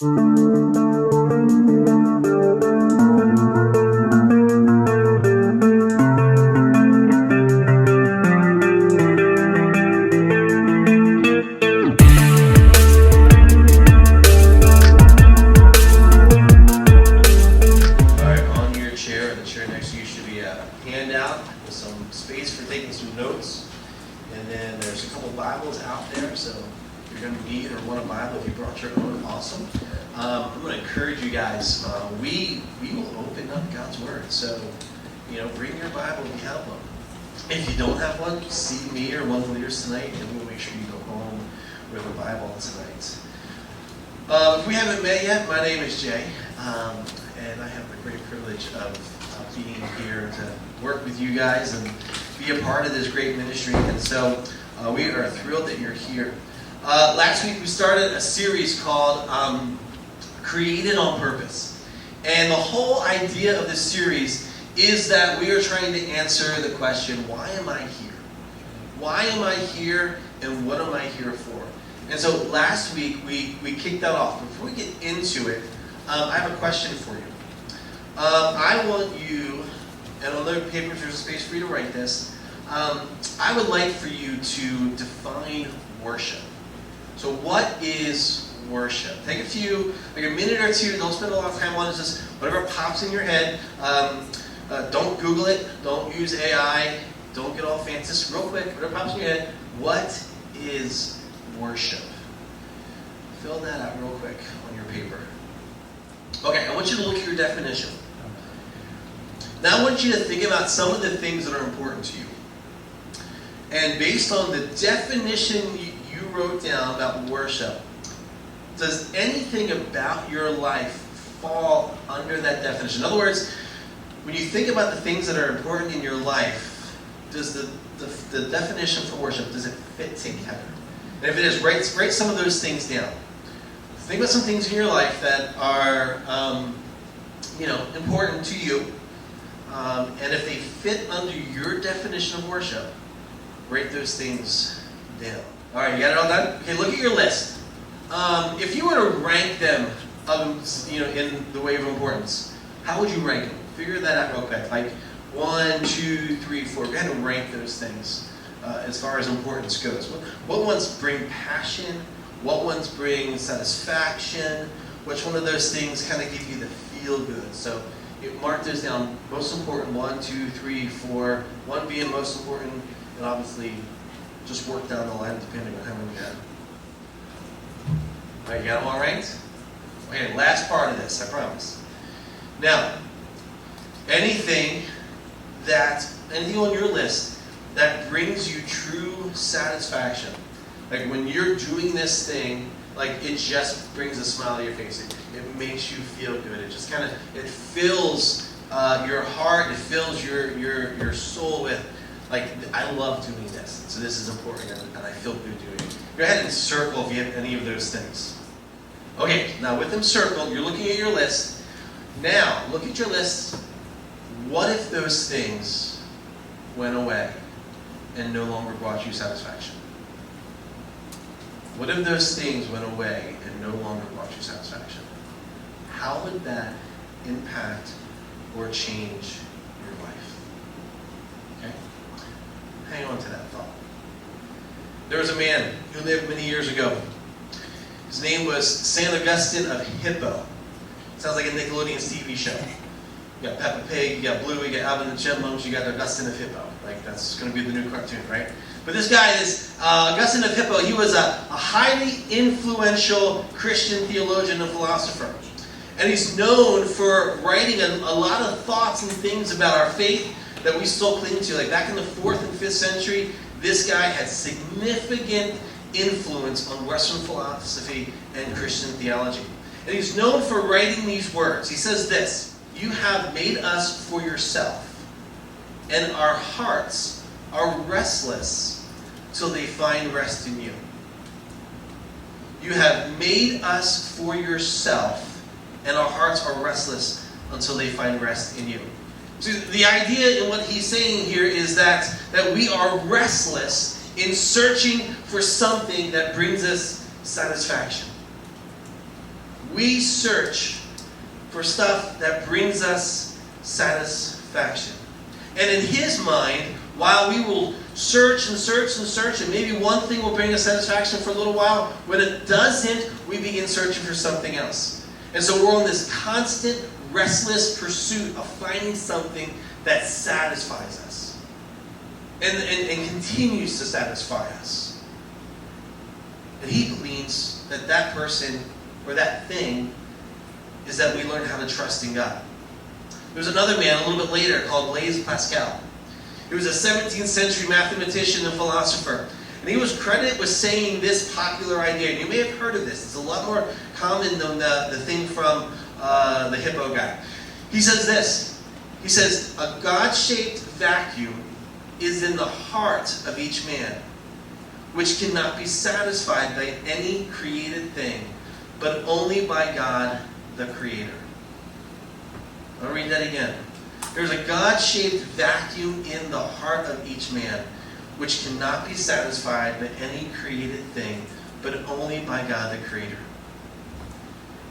Handout with some space for taking some notes, and then there's a couple Bibles out there, so if you're going to need or want a Bible, if you brought your own, awesome. I'm going to encourage you guys, we will open up God's Word, so bring your Bible if you have one. If you don't have one, see me or one of the leaders tonight, and we'll make sure you go home with a Bible tonight. If we haven't met yet, my name is Jay, and I have the great privilege of being here to work with you guys and be a part of this great ministry. And so we are thrilled that you're here. Last week we started a series called Created on Purpose. And the whole idea of this series is that we are trying to answer the question, why am I here? Why am I here, and what am I here for? And so last week we kicked that off. Before we get into it, I have a question for you. I want you, and on the paper there's a space for you to write this, I would like for you to define worship. So what is worship? Take like a minute or two, don't spend a lot of time on it, just whatever pops in your head. Don't Google it, don't use AI, don't get all fancy, just real quick, whatever pops in your head, what is worship? Fill that out real quick on your paper. Okay, I want you to look at your definition. Now I want you to think about some of the things that are important to you. And based on the definition you wrote down about worship, does anything about your life fall under that definition? In other words, when you think about the things that are important in your life, does the definition for worship, does it fit together? And if it is, write some of those things down. Think about some things in your life that are important to you. And if they fit under your definition of worship, write those things down. All right, you got it all done? Okay, look at your list. If you were to rank them, in the way of importance, how would you rank them? Figure that out real quick. Like 1, 2, 3, 4. Go ahead and rank those things as far as importance goes. What ones bring passion? What ones bring satisfaction? Which one of those things kind of give you the feel good? So mark those down. Most important, 1, 2, 3, 4. 1 being most important, and obviously just work down the line depending on how many you have. All right, you got them all ranked? Okay, last part of this, I promise. Now, anything on your list that brings you true satisfaction. Like when you're doing this thing, like it just brings a smile to your face. It makes you feel good. It just kind of, it fills your heart. It fills your soul with, like, I love doing this. So this is important and I feel good doing it. Go ahead and circle if you have any of those things. Okay, now with them circled, you're looking at your list. Now, look at your list. What if those things went away and no longer brought you satisfaction? What if those things went away and no longer brought you satisfaction? How would that impact or change your life? Okay? Hang on to that thought. There was a man who lived many years ago. His name was St. Augustine of Hippo. Sounds like a Nickelodeon TV show. You got Peppa Pig, you got Blue, you got Alvin and the Chipmunks, you got Augustine of Hippo. Like, that's going to be the new cartoon, right? But this guy is Augustine of Hippo. He was a highly influential Christian theologian and philosopher. And he's known for writing a lot of thoughts and things about our faith that we still cling to. Like back in the 4th and 5th century, this guy had significant influence on Western philosophy and Christian theology. And he's known for writing these words. He says this: "You have made us for yourself, and our hearts are restless till they find rest in you." You have made us for yourself, and our hearts are restless until they find rest in you. So the idea in what he's saying here is that we are restless in searching for something that brings us satisfaction. We search for stuff that brings us satisfaction. And in his mind, while we will search and search and search, and maybe one thing will bring us satisfaction for a little while, when it doesn't, we begin searching for something else. And so we're on this constant, restless pursuit of finding something that satisfies us and continues to satisfy us. And he believes that that person or that thing is that we learn how to trust in God. There was another man a little bit later called Blaise Pascal. He was a 17th century mathematician and philosopher. And he was credited with saying this popular idea. You may have heard of this. It's a lot more common than the thing from the hippo guy. He says this. He says, a God-shaped vacuum is in the heart of each man, which cannot be satisfied by any created thing, but only by God, the Creator. I'll read that again. There's a God-shaped vacuum in the heart of each man, which cannot be satisfied by any created thing, but only by God the Creator.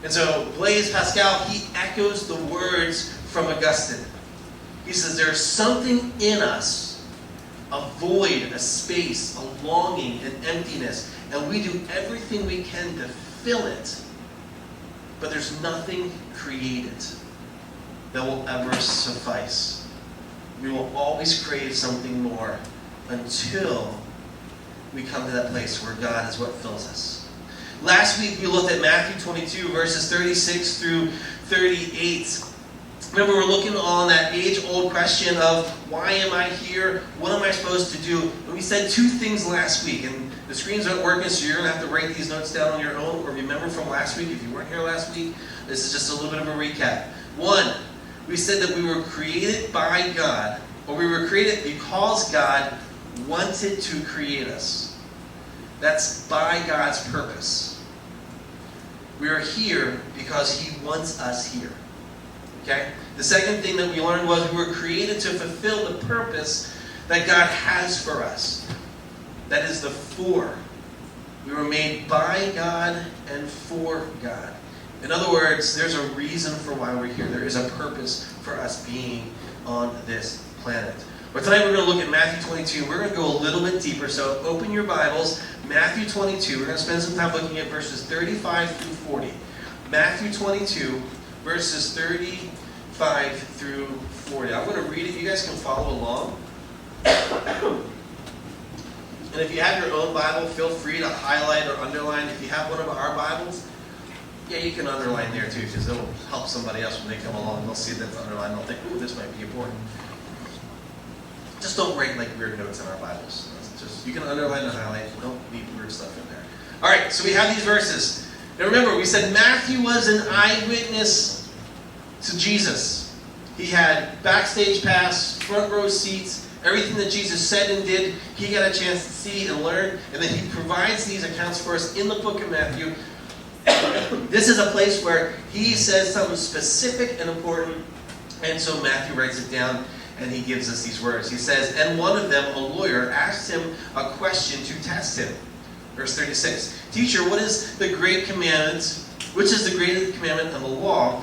And so Blaise Pascal, he echoes the words from Augustine. He says there's something in us, a void, a space, a longing, an emptiness, and we do everything we can to fill it, but there's nothing created that will ever suffice. We will always crave something more until we come to that place where God is what fills us. Last week we looked at Matthew 22, verses 36 through 38. Remember, we're looking on that age-old question of, why am I here? What am I supposed to do? And we said two things last week, and the screens aren't working, so you're going to have to write these notes down on your own, or remember from last week if you weren't here last week. This is just a little bit of a recap. One, we said that we were created by God, or we were created because God wanted to create us. That's by God's purpose. We are here because He wants us here. Okay? The second thing that we learned was we were created to fulfill the purpose that God has for us. That is the for. We were made by God and for God. In other words, there's a reason for why we're here. There is a purpose for us being on this planet. But tonight we're going to look at Matthew 22. We're going to go a little bit deeper. So open your Bibles. Matthew 22. We're going to spend some time looking at verses 35 through 40. Matthew 22, verses 35 through 40. I'm going to read it. You guys can follow along. And if you have your own Bible, feel free to highlight or underline. If you have one of our Bibles, yeah, you can underline there too, because it'll help somebody else when they come along. They'll see that's underlined. They'll think, ooh, this might be important. Just don't write like weird notes in our Bibles. Just, you can underline and highlight. We don't need weird stuff in there. All right, so we have these verses. Now remember, we said Matthew was an eyewitness to Jesus. He had backstage pass, front row seats, everything that Jesus said and did, he got a chance to see and learn. And then he provides these accounts for us in the book of Matthew. This is a place where he says something specific and important. And so Matthew writes it down and he gives us these words. He says, and one of them, a lawyer, asked him a question to test him. Verse 36. Teacher, what is the great commandment? Which is the greatest commandment of the law?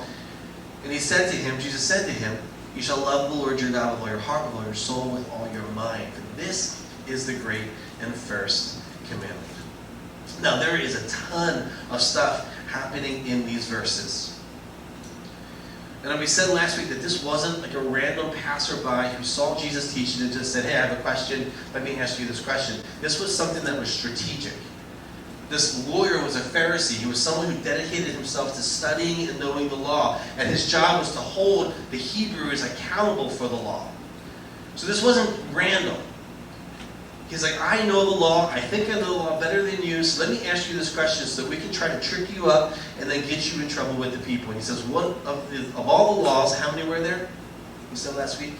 And he said to him, Jesus said to him, you shall love the Lord your God with all your heart, with all your soul, with all your mind. For this is the great and first commandment. Now, there is a ton of stuff happening in these verses. And we said last week that this wasn't like a random passerby who saw Jesus teaching and just said, hey, I have a question. Let me ask you this question. This was something that was strategic. This lawyer was a Pharisee. He was someone who dedicated himself to studying and knowing the law. And his job was to hold the Hebrews accountable for the law. So this wasn't random. He's like, I know the law. I think I know the law better than you. So let me ask you this question so that we can try to trick you up and then get you in trouble with the people. And he says, one of all the laws, how many were there? You said last week?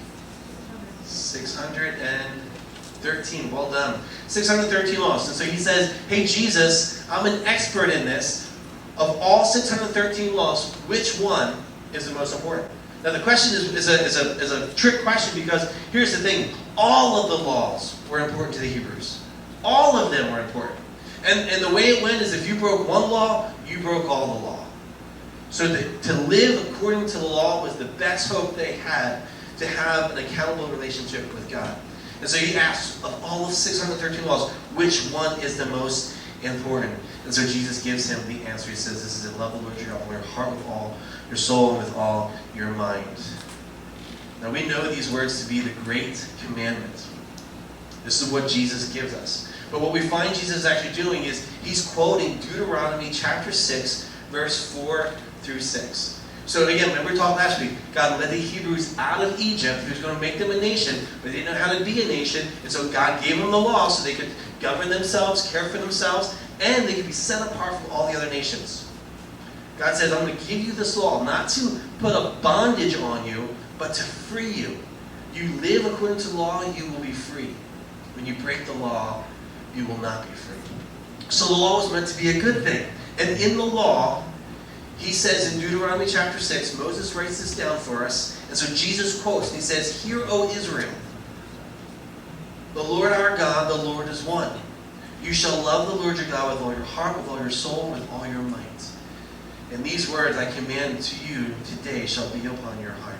613. Well done. 613 laws. And so he says, hey, Jesus, I'm an expert in this. Of all 613 laws, which one is the most important? Now the question is a trick question because here's the thing. All of the laws were important to the Hebrews. All of them were important. And the way it went is if you broke one law, you broke all the law. So to live according to the law was the best hope they had to have an accountable relationship with God. And so he asks, of all of 613 laws, which one is the most important? And so Jesus gives him the answer. He says, this is it, love the Lord your God with your heart, with all your soul, and with all your mind. Now we know these words to be the great commandment. This is what Jesus gives us. But what we find Jesus actually doing is he's quoting Deuteronomy chapter 6, verse 4 through 6. So again, remember we talked last week, God led the Hebrews out of Egypt. He was going to make them a nation, but they didn't know how to be a nation. And so God gave them the law so they could govern themselves, care for themselves, and they could be set apart from all the other nations. God says, I'm going to give you this law, not to put a bondage on you, but to free you. You live according to the law, you will be free. When you break the law, you will not be free. So the law was meant to be a good thing. And in the law, he says in Deuteronomy chapter 6, Moses writes this down for us, and so Jesus quotes, and he says, Hear, O Israel, the Lord our God, the Lord is one. You shall love the Lord your God with all your heart, with all your soul, with all your might. And these words I command to you today shall be upon your heart.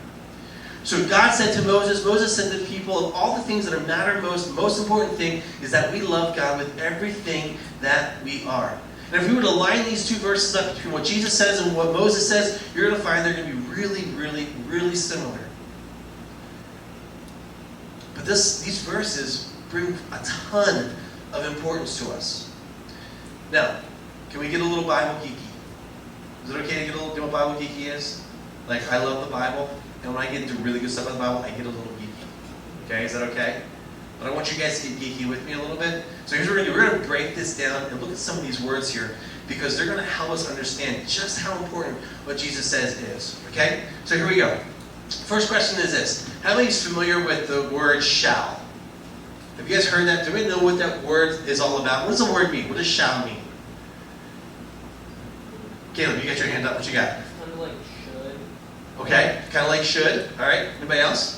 So God said to Moses said to the people, of all the things that matter most, the most important thing is that we love God with everything that we are. And if we were to line these two verses up between what Jesus says and what Moses says, you're going to find they're going to be really, really, really similar. But these verses bring a ton of importance to us. Now, can we get a little Bible geeky? Is it okay to get a little, do you know what Bible geeky is? Like, I love the Bible, and when I get into really good stuff in the Bible, I get a little geeky. Okay, is that okay? But I want you guys to get geeky with me a little bit. So here's what we're going to do. We're going to break this down and look at some of these words here because they're going to help us understand just how important what Jesus says is. Okay? So here we go. First question is this. How many is familiar with the word shall? Have you guys heard that? Do we know what that word is all about? What does the word mean? What does shall mean? Caleb, you got your hand up. What you got? Kind of like should. Okay. Kind of like should. All right. Anybody else?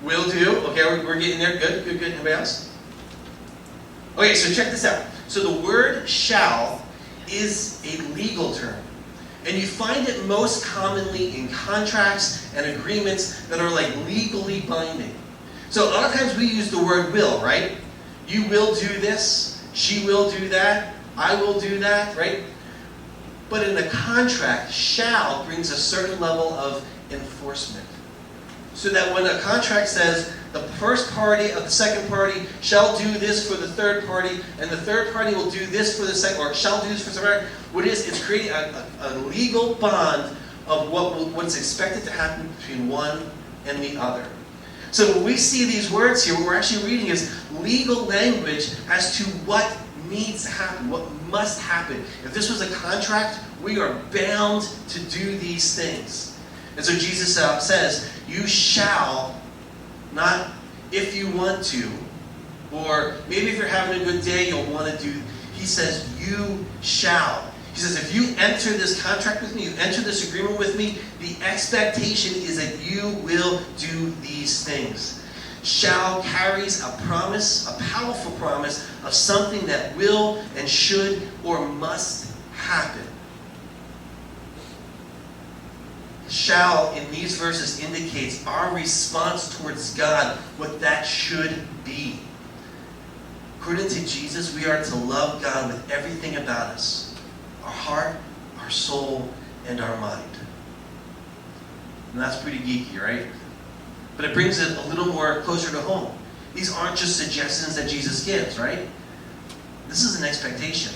Will do. Okay, we're getting there. Good. Anybody else? Okay, so check this out. So the word shall is a legal term. And you find it most commonly in contracts and agreements that are like legally binding. So a lot of times we use the word will, right? You will do this. She will do that. I will do that, right? But in a contract, shall brings a certain level of enforcement. So that when a contract says the first party of the second party shall do this for the third party, and the third party will do this for the second, or shall do this for the second party, what it is, it's creating a legal bond of what's expected to happen between one and the other. So when we see these words here, what we're actually reading is legal language as to what needs to happen, what must happen. If this was a contract, we are bound to do these things. And so Jesus says, you shall, not if you want to, or maybe if you're having a good day, you'll want to do. He says, you shall. He says, if you enter this contract with me, you enter this agreement with me, the expectation is that you will do these things. Shall carries a promise, a powerful promise of something that will and should or must happen. Shall in these verses indicates our response towards God, what that should be. According to Jesus, we are to love God with everything about us. Our heart, our soul, and our mind. And that's pretty geeky, right? But it brings it a little more closer to home. These aren't just suggestions that Jesus gives, right? This is an expectation.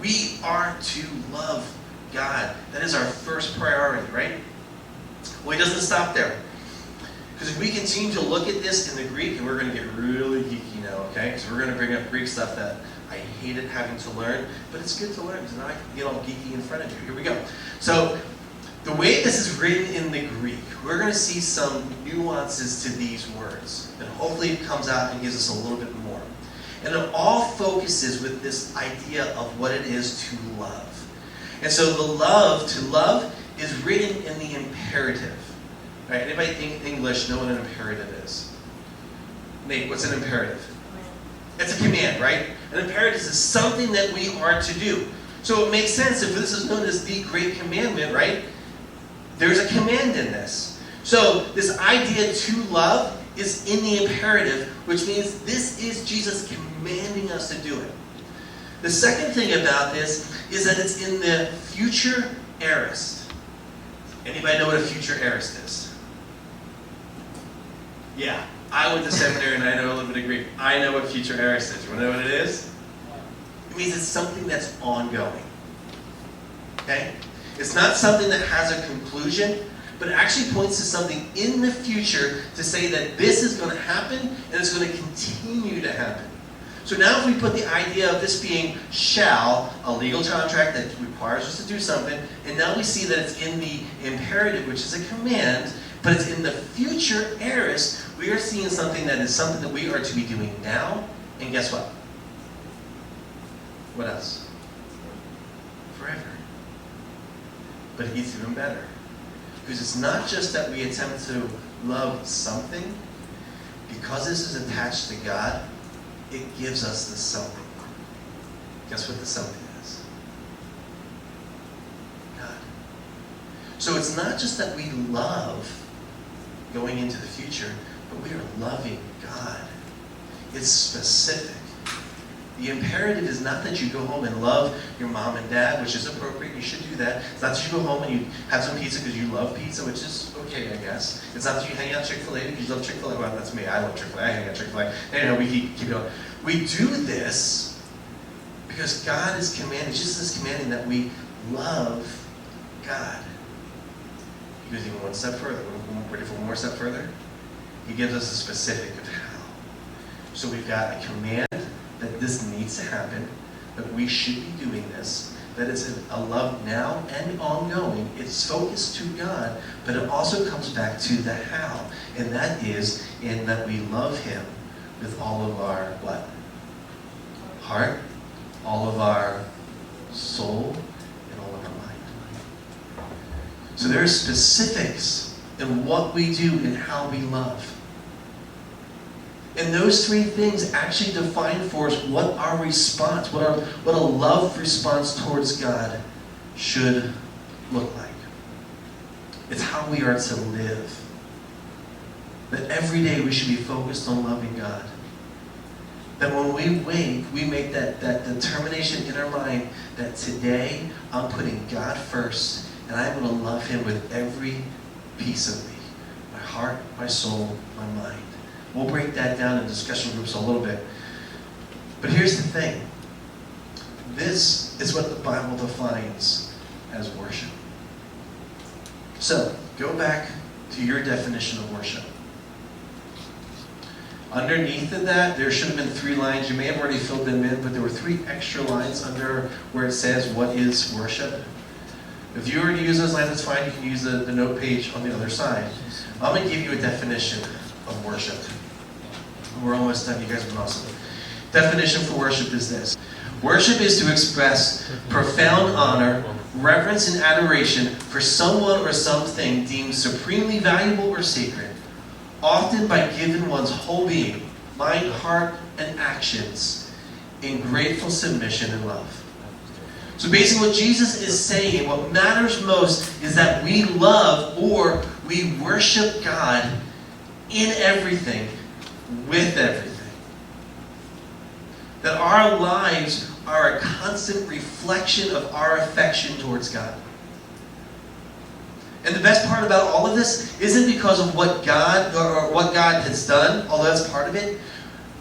We are to love God. That is our first priority, right? Well, he doesn't stop there. Because if we continue to look at this in the Greek, and we're going to get really geeky now, okay? Because we're going to bring up Greek stuff that I hated having to learn, but it's good to learn because now I can get all geeky in front of you. Here we go. So, the way this is written in the Greek, we're going to see some nuances to these words. And hopefully it comes out and gives us a little bit more. And it all focuses with this idea of what it is to love. And so the to love, is written in the imperative. All right, anybody in English know what an imperative is? Nate, what's an imperative? It's a command, right? An imperative is something that we are to do. So it makes sense if this is known as the great commandment, right? There's a command in this. So this idea to love is in the imperative, which means this is Jesus commanding us to do it. The second thing about this is that it's in the future aorist. Anybody know what a future aorist is? Yeah, I went to seminary and I know a little bit of Greek. I know what future aorist is. You want to know what it is? It means it's something that's ongoing. Okay? It's not something that has a conclusion, but it actually points to something in the future to say that this is going to happen and it's going to continue to happen. So now if we put the idea of this being shall, a legal contract that requires us to do something, and now we see that it's in the imperative, which is a command, but it's in the future aorist, we are seeing something that is something that we are to be doing now, and guess what? What else? Forever. But it gets even better. Because it's not just that we attempt to love something. Because this is attached to God, it gives us the something. Guess what the something is? God. So it's not just that we love going into the future, but we are loving God. It's specific. The imperative is not that you go home and love your mom and dad, which is appropriate. You should do that. It's not that you go home and you have some pizza because you love pizza, which is okay, I guess. It's not that you hang out Chick-fil-A because you love Chick-fil-A. Well, that's me. I love Chick-fil-A. I hang out Chick-fil-A. Anyway, we keep going. We do this because God is commanding, Jesus is commanding that we love God. He goes even one step further. Ready for one more step further? He gives us a specific of how. So we've got a command that this needs to happen, that we should be doing this, that it's a love now and ongoing. It's focused to God, but it also comes back to the how, and that is in that we love Him with all of our what? Heart, all of our soul, and all of our mind. So there are specifics in what we do and how we love. And those three things actually define for us what our response, what a love response towards God should look like. It's how we are to live. That every day we should be focused on loving God. That when we wake, we make that determination in our mind that today I'm putting God first and I'm going to love Him with every piece of me. My heart, my soul, my mind. We'll break that down in discussion groups a little bit. But here's the thing. This is what the Bible defines as worship. So, go back to your definition of worship. Underneath of that, there should have been 3 lines. You may have already filled them in, but there were 3 extra lines under where it says, what is worship? If you were to use those lines, that's fine. You can use the note page on the other side. I'm going to give you a definition of worship. We're almost done. You guys have been awesome. Definition for worship is this. Worship is to express profound honor, reverence, and adoration for someone or something deemed supremely valuable or sacred, often by giving one's whole being, mind, heart, and actions in grateful submission and love. So basically what Jesus is saying, what matters most is that we love or we worship God in everything, with everything. That our lives are a constant reflection of our affection towards God. And the best part about all of this isn't because of what God has done, although that's part of it,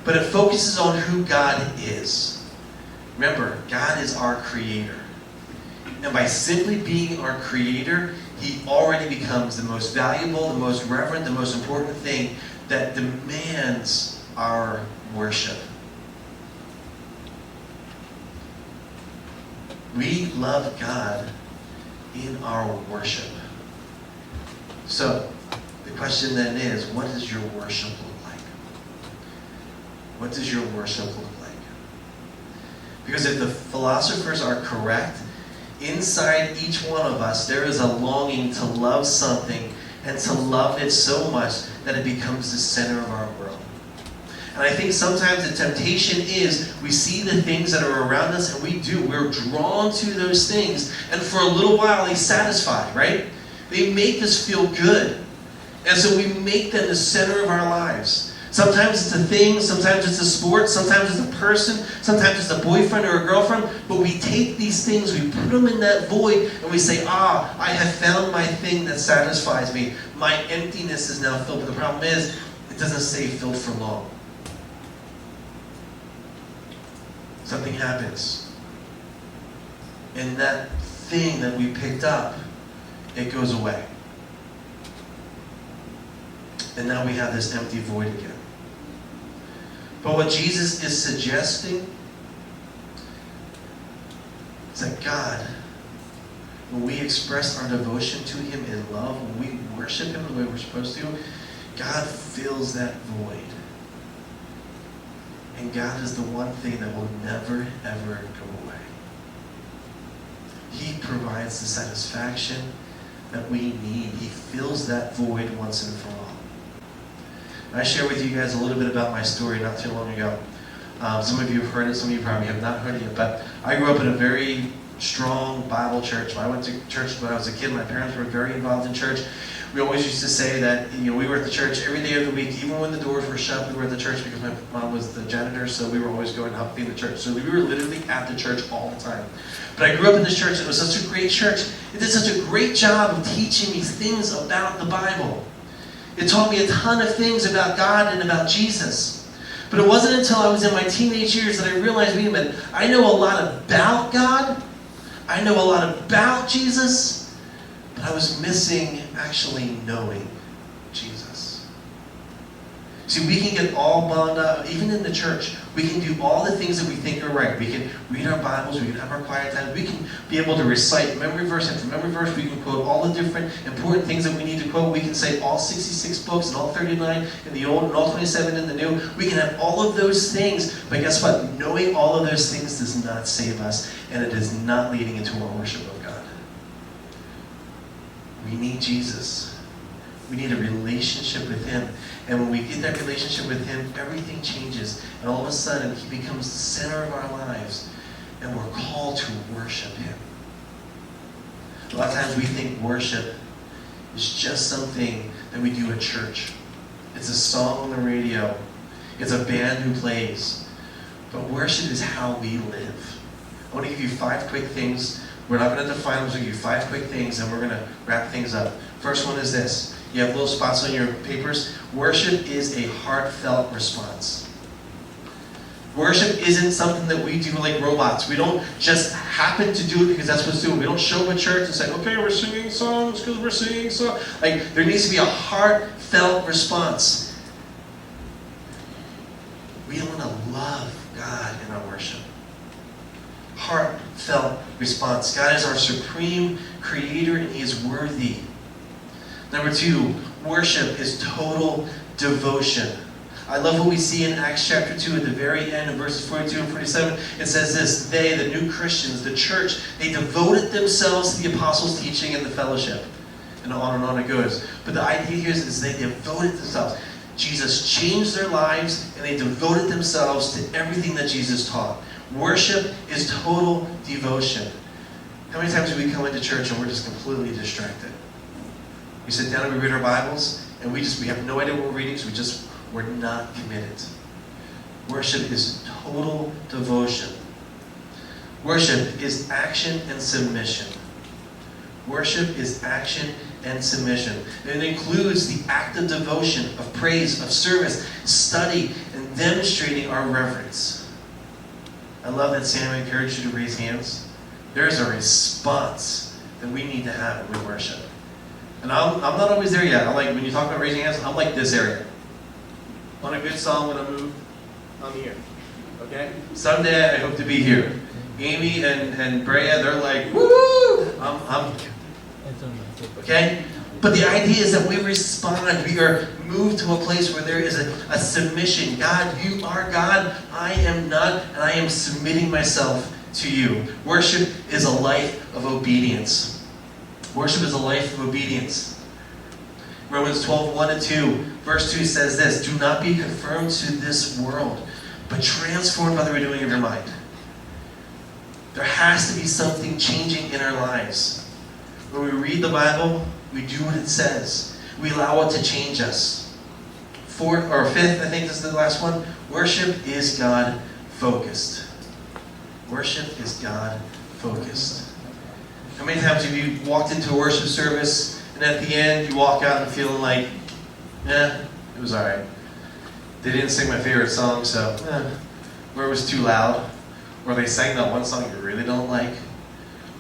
but it focuses on who God is. Remember, God is our creator. And by simply being our creator, He already becomes the most valuable, the most reverent, the most important thing that demands our worship. We love God in our worship. So, the question then is, what does your worship look like? What does your worship look like? Because if the philosophers are correct, inside each one of us there is a longing to love something and to love it so much that it becomes the center of our world. And I think sometimes the temptation is we see the things that are around us, and we're drawn to those things, and for a little while they satisfy, right? They make us feel good. And so we make them the center of our lives. Sometimes it's a thing, sometimes it's a sport, sometimes it's a person, sometimes it's a boyfriend or a girlfriend, but we take these things, we put them in that void, and we say, I have found my thing that satisfies me. My emptiness is now filled. But the problem is, it doesn't stay filled for long. Something happens. And that thing that we picked up, it goes away. And now we have this empty void again. But what Jesus is suggesting is that God, when we express our devotion to Him in love, when we worship Him the way we're supposed to, God fills that void. And God is the one thing that will never, ever go away. He provides the satisfaction that we need. He fills that void once and for all. I share with you guys a little bit about my story not too long ago. Some of you have heard it, some of you probably have not heard it yet, but I grew up in a very strong Bible church. When I went to church when I was a kid, my parents were very involved in church. We always used to say that we were at the church every day of the week, even when the doors were shut, we were at the church because my mom was the janitor, so we were always going to help clean the church. So we were literally at the church all the time. But I grew up in this church, and it was such a great church. It did such a great job of teaching me things about the Bible. It taught me a ton of things about God and about Jesus. But it wasn't until I was in my teenage years that I realized, wait a minute, I know a lot about God. I know a lot about Jesus. But I was missing actually knowing Jesus. See, we can get all bound up, even in the church. We can do all the things that we think are right. We can read our Bibles, we can have our quiet time, we can be able to recite memory verse after memory verse, we can quote all the different important things that we need to quote. We can say all 66 books and all 39 in the Old and all 27 in the New. We can have all of those things, but guess what? Knowing all of those things does not save us, and it is not leading into our worship of God. We need Jesus. We need a relationship with Him. And when we get that relationship with Him, everything changes. And all of a sudden, He becomes the center of our lives. And we're called to worship Him. A lot of times we think worship is just something that we do at church. It's a song on the radio. It's a band who plays. But worship is how we live. I want to give you 5 quick things. We're not going to define them. I'm going to give you 5 quick things, and we're going to wrap things up. First one is this. You have little spots on your papers. Worship is a heartfelt response. Worship isn't something that we do like robots. We don't just happen to do it because that's what's doing. We don't show up at church and say, okay, we're singing songs because we're singing songs. Like, there needs to be a heartfelt response. We want to love God in our worship. Heartfelt response. God is our supreme creator and He is worthy. Number 2, worship is total devotion. I love what we see in Acts chapter 2 at the very end of verses 42 and 47. It says this, they, the new Christians, the church, they devoted themselves to the apostles' teaching and the fellowship. And on it goes. But the idea here is they devoted themselves. Jesus changed their lives and they devoted themselves to everything that Jesus taught. Worship is total devotion. How many times do we come into church and we're just completely distracted? We sit down and we read our Bibles, and we have no idea what we're reading, so we're not committed. Worship is total devotion. Worship is action and submission. Worship is action and submission. And it includes the act of devotion, of praise, of service, study, and demonstrating our reverence. I love that Sam encouraged you to raise hands. There's a response that we need to have when we worship. And I'm not always there yet. When you talk about raising hands, I'm like this area. On a good song, when I move, I'm here. Okay? Someday I hope to be here. Amy and Brea, they're like, woo! I'm okay? But the idea is that we respond. We are moved to a place where there is a submission. God, you are God. I am not, and I am submitting myself to you. Worship is a life of obedience. Worship is a life of obedience. Romans 12, 1 and 2. Verse 2 says this, do not be conformed to this world, but transformed by the renewing of your mind. There has to be something changing in our lives. When we read the Bible, we do what it says. We allow it to change us. Fourth, or fifth, I think this is the last one. Worship is God-focused. Worship is God-focused. How many times have you walked into a worship service and at the end you walk out and feeling like, it was alright. They didn't sing my favorite song, so, or it was too loud. Or they sang that one song you really don't like.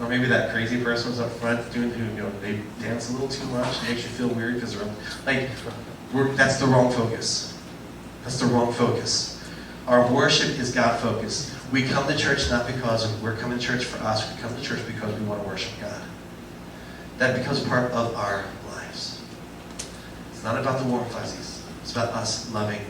Or maybe that crazy person was up front doing, they dance a little too much. They actually feel weird because that's the wrong focus. That's the wrong focus. Our worship is God-focused. We come to church not because we're coming to church for us. We come to church because we want to worship God. That becomes part of our lives. It's not about the warm fuzzies. It's about us loving